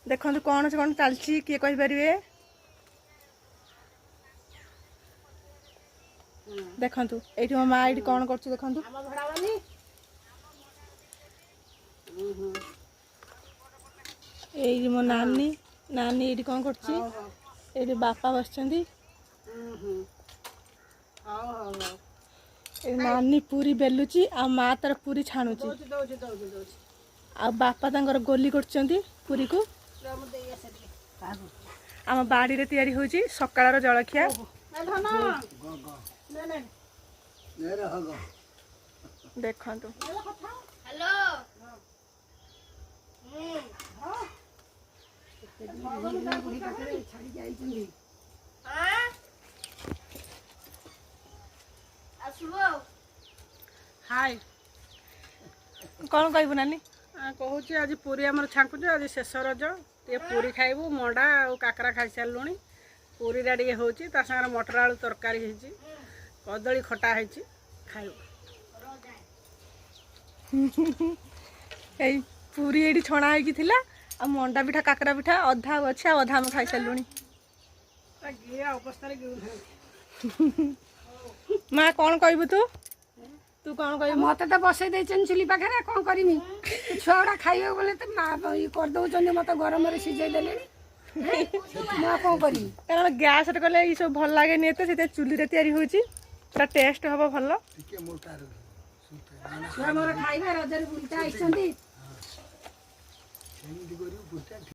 देखो कौन से कौन चलती किए कहींपर देखु ये मो माँ ये कौन कर देखु ये मो नानी नानी ये कौन कर बापा बस नानी पूरी बेलुची आ माँ तार पूरी छाणुची आ बापा तांकर गोली करछंती पूरी को आम बाड़ी रे तैयारी होची सकाळर जळखिया देखंतु हेलो हाय कौन कहबू नानी कहूँ आज पूरी आम छांकुच आज शेष रज टे पूरी खाइबू मंडा और काकरा खाई सारू पूरी टे हूँ सागर मटर आलू तरकारी कदली खटा खाइबू पूरी ये छणा हो मंडा पिठा काकरा पिठा अधा अच्छे अधा आम खाई सारू माँ कौन कहबू तू कौन कह मत तो बसई चुली पाखे कौन करमी छुआ गुड़ा खाइबे बोले तो करदे मत गरम सीझे कौन करी कारण गैस कले ये सब भल लगे एत से चुली तैयारी होची पूरा टेस्ट हम भल छुआ मोर खाइबे रजर बुलता आइछंती